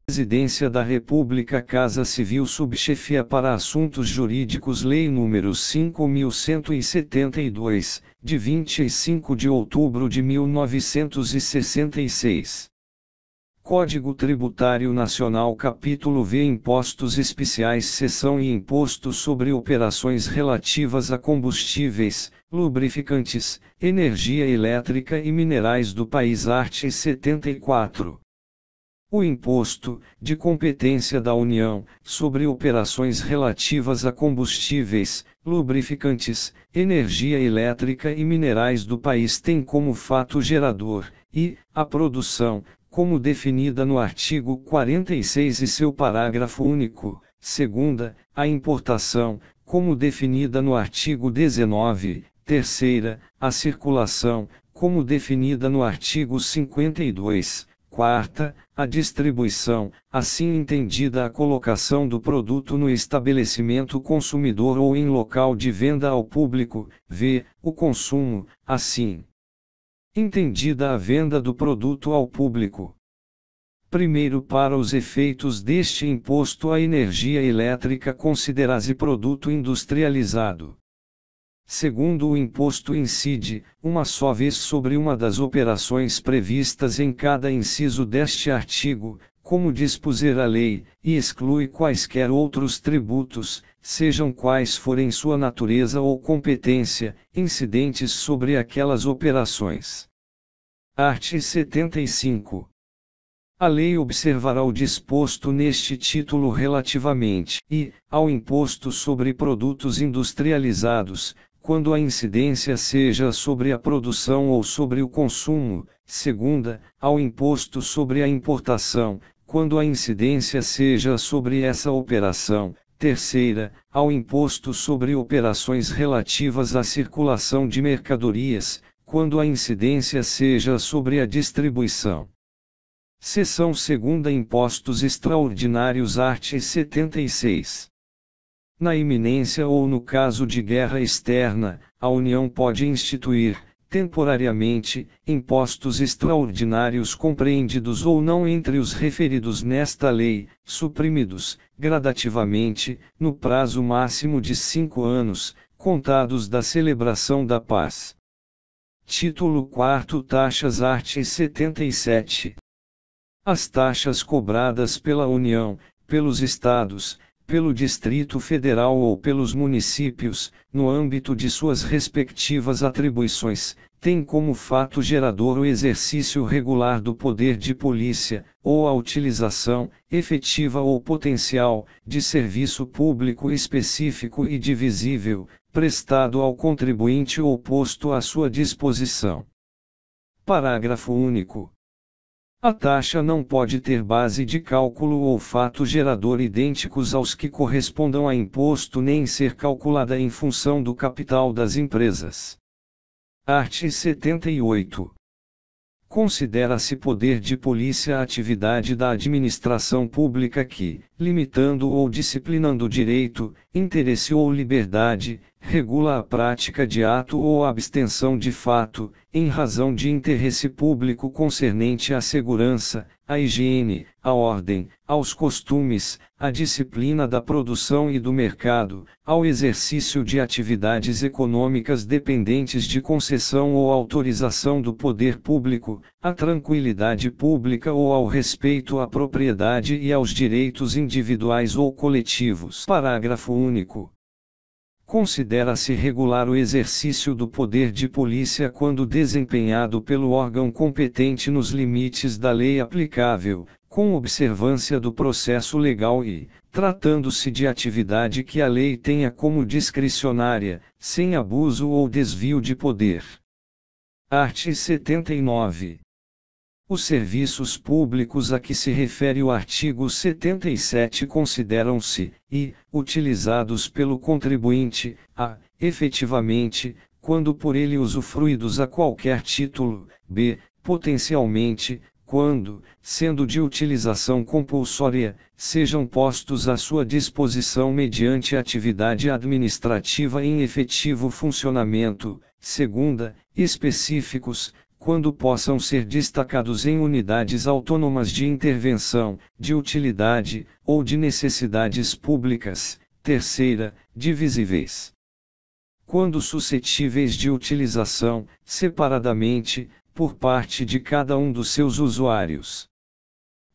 Presidência da República, Casa Civil, Subchefia para Assuntos Jurídicos, Lei nº 5.172, de 25 de outubro de 1966. Código Tributário Nacional, Capítulo V, Impostos Especiais, Seção I, Imposto sobre Operações relativas a combustíveis, lubrificantes, energia elétrica e minerais do país. Art. 74. O imposto, de competência da União, sobre operações relativas a combustíveis, lubrificantes, energia elétrica e minerais do país tem como fato gerador, e, a produção, como definida no artigo 46 e seu parágrafo único. Segunda, a importação, como definida no artigo 19. Terceira, a circulação, como definida no artigo 52. Quarta, a distribuição, assim entendida a colocação do produto no estabelecimento consumidor ou em local de venda ao público. V. O consumo, assim entendida a venda do produto ao público. Primeiro, para os efeitos deste imposto, a energia elétrica considera-se produto industrializado. Segundo, o imposto incide, uma só vez sobre uma das operações previstas em cada inciso deste artigo, como dispuser a lei, e exclui quaisquer outros tributos, sejam quais forem sua natureza ou competência, incidentes sobre aquelas operações. Art. 75. A lei observará o disposto neste título relativamente, e, ao imposto sobre produtos industrializados, quando a incidência seja sobre a produção ou sobre o consumo. Segunda, ao imposto sobre a importação, quando a incidência seja sobre essa operação. Terceira, ao imposto sobre operações relativas à circulação de mercadorias, quando a incidência seja sobre a distribuição. Seção segunda, Impostos Extraordinários. Art. 76. Na iminência ou no caso de guerra externa, a União pode instituir, temporariamente, impostos extraordinários compreendidos ou não entre os referidos nesta lei, suprimidos, gradativamente, no prazo máximo de 5 anos, contados da celebração da paz. Título 4, Taxas. Art. 77. As taxas cobradas pela União, pelos Estados, pelo Distrito Federal ou pelos municípios, no âmbito de suas respectivas atribuições, têm como fato gerador o exercício regular do poder de polícia, ou a utilização, efetiva ou potencial, de serviço público específico e divisível, prestado ao contribuinte ou posto à sua disposição. Parágrafo único. A taxa não pode ter base de cálculo ou fato gerador idênticos aos que correspondam a imposto, nem ser calculada em função do capital das empresas. Art. 78. Considera-se poder de polícia a atividade da administração pública que, limitando ou disciplinando direito, interesse ou liberdade, regula a prática de ato ou abstenção de fato, em razão de interesse público concernente à segurança, à higiene, à ordem, aos costumes, à disciplina da produção e do mercado, ao exercício de atividades econômicas dependentes de concessão ou autorização do poder público, à tranquilidade pública ou ao respeito à propriedade e aos direitos individuais ou coletivos. Parágrafo único. Considera-se regular o exercício do poder de polícia quando desempenhado pelo órgão competente nos limites da lei aplicável, com observância do processo legal e, tratando-se de atividade que a lei tenha como discricionária, sem abuso ou desvio de poder. Art. 79. Os serviços públicos a que se refere o artigo 77 consideram-se, e, utilizados pelo contribuinte, efetivamente, quando por ele usufruídos a qualquer título, b, potencialmente, quando, sendo de utilização compulsória, sejam postos à sua disposição mediante atividade administrativa em efetivo funcionamento. Segunda, específicos, quando possam ser destacados em unidades autônomas de intervenção, de utilidade, ou de necessidades públicas. Terceira, divisíveis. Quando suscetíveis de utilização, separadamente, por parte de cada um dos seus usuários.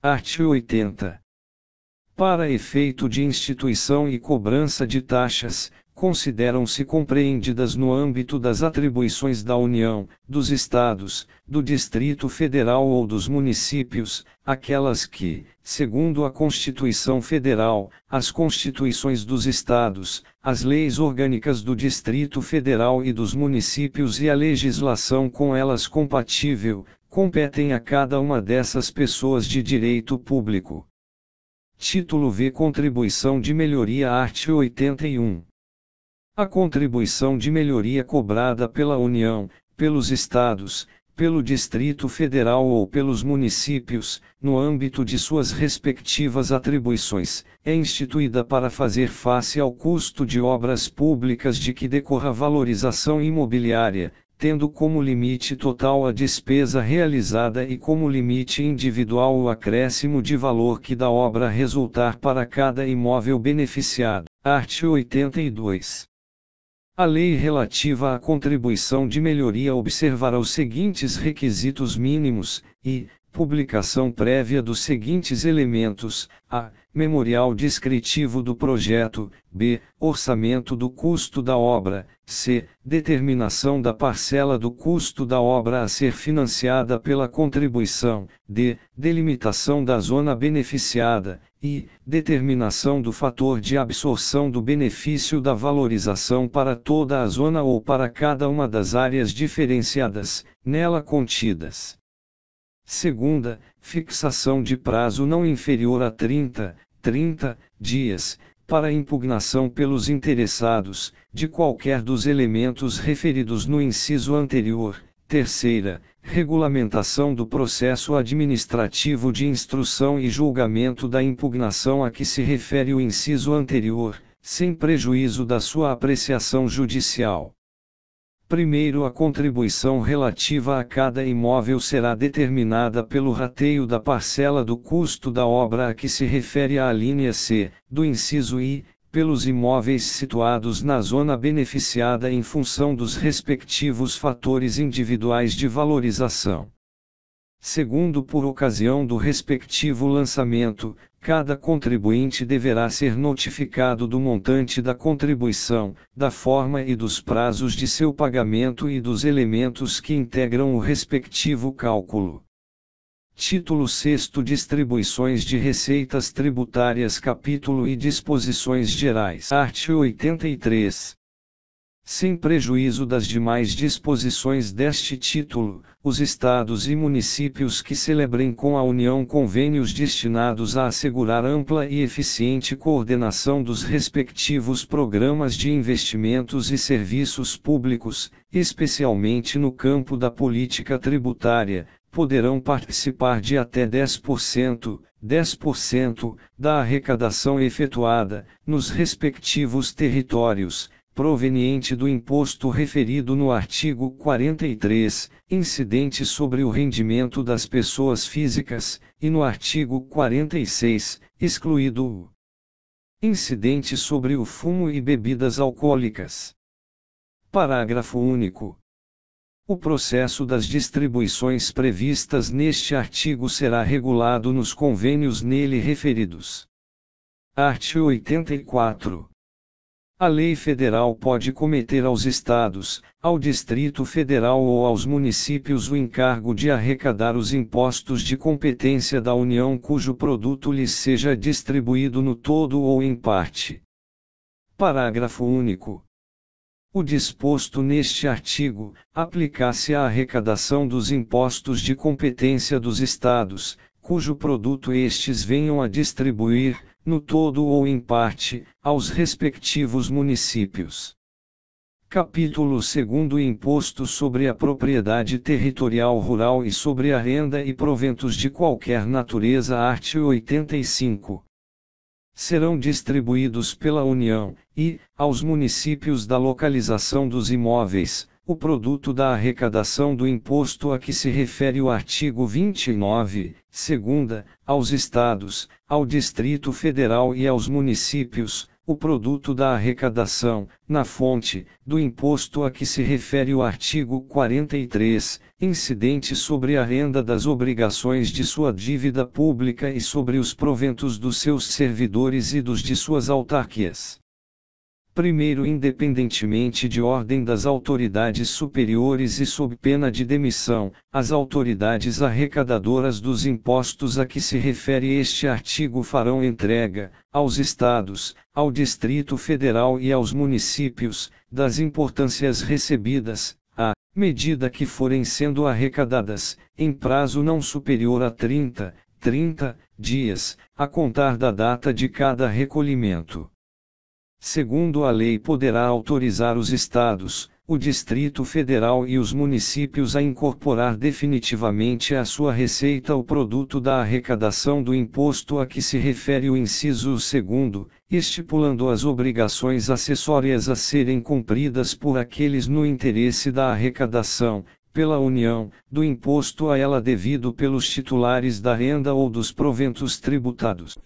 Art. 80. Para efeito de instituição e cobrança de taxas, consideram-se compreendidas no âmbito das atribuições da União, dos Estados, do Distrito Federal ou dos municípios, aquelas que, segundo a Constituição Federal, as Constituições dos Estados, as leis orgânicas do Distrito Federal e dos municípios e a legislação com elas compatível, competem a cada uma dessas pessoas de direito público. Título V. Contribuição de melhoria. Art. 81. A contribuição de melhoria cobrada pela União, pelos Estados, pelo Distrito Federal ou pelos municípios, no âmbito de suas respectivas atribuições, é instituída para fazer face ao custo de obras públicas de que decorra valorização imobiliária, tendo como limite total a despesa realizada e como limite individual o acréscimo de valor que da obra resultar para cada imóvel beneficiado. Art. 82. A lei relativa à contribuição de melhoria observará os seguintes requisitos mínimos, e, publicação prévia dos seguintes elementos: a. Memorial descritivo do projeto, b. Orçamento do custo da obra, c. Determinação da parcela do custo da obra a ser financiada pela contribuição, d. Delimitação da zona beneficiada, e determinação do fator de absorção do benefício da valorização para toda a zona ou para cada uma das áreas diferenciadas, nela contidas. Segunda, fixação de prazo não inferior a 30 dias, para impugnação pelos interessados, de qualquer dos elementos referidos no inciso anterior. Terceira, regulamentação do processo administrativo de instrução e julgamento da impugnação a que se refere o inciso anterior, sem prejuízo da sua apreciação judicial. Primeiro, a contribuição relativa a cada imóvel será determinada pelo rateio da parcela do custo da obra a que se refere a alínea C, do inciso I, pelos imóveis situados na zona beneficiada em função dos respectivos fatores individuais de valorização. Segundo, por ocasião do respectivo lançamento, cada contribuinte deverá ser notificado do montante da contribuição, da forma e dos prazos de seu pagamento e dos elementos que integram o respectivo cálculo. Título VI. Distribuições de receitas tributárias. Capítulo e disposições gerais. Art. 83. Sem prejuízo das demais disposições deste título, os Estados e municípios que celebrem com a União convênios destinados a assegurar ampla e eficiente coordenação dos respectivos programas de investimentos e serviços públicos, especialmente no campo da política tributária, poderão participar de até 10% da arrecadação efetuada, nos respectivos territórios, proveniente do imposto referido no artigo 43, incidente sobre o rendimento das pessoas físicas, e no artigo 46, excluído o incidente sobre o fumo e bebidas alcoólicas. Parágrafo único. O processo das distribuições previstas neste artigo será regulado nos convênios nele referidos. Art. 84. A lei federal pode cometer aos Estados, ao Distrito Federal ou aos municípios o encargo de arrecadar os impostos de competência da União cujo produto lhes seja distribuído no todo ou em parte. Parágrafo único. O disposto neste artigo, aplicar-se à arrecadação dos impostos de competência dos Estados, cujo produto estes venham a distribuir, no todo ou em parte, aos respectivos municípios. Capítulo 2. Imposto sobre a propriedade territorial rural e sobre a renda e proventos de qualquer natureza. Art. 85. Serão distribuídos pela União, e, aos municípios da localização dos imóveis, o produto da arrecadação do imposto a que se refere o artigo 29, segunda, aos Estados, ao Distrito Federal e aos municípios, o produto da arrecadação, na fonte, do imposto a que se refere o artigo 43, incidente sobre a renda das obrigações de sua dívida pública e sobre os proventos dos seus servidores e dos de suas autarquias. Primeiro, independentemente de ordem das autoridades superiores e sob pena de demissão, as autoridades arrecadadoras dos impostos a que se refere este artigo farão entrega, aos Estados, ao Distrito Federal e aos municípios, das importâncias recebidas, à medida que forem sendo arrecadadas, em prazo não superior a 30 dias, a contar da data de cada recolhimento. Segundo a lei, poderá autorizar os Estados, o Distrito Federal e os municípios a incorporar definitivamente à sua receita o produto da arrecadação do imposto a que se refere o inciso 2º, estipulando as obrigações acessórias a serem cumpridas por aqueles no interesse da arrecadação, pela União, do imposto a ela devido pelos titulares da renda ou dos proventos tributados.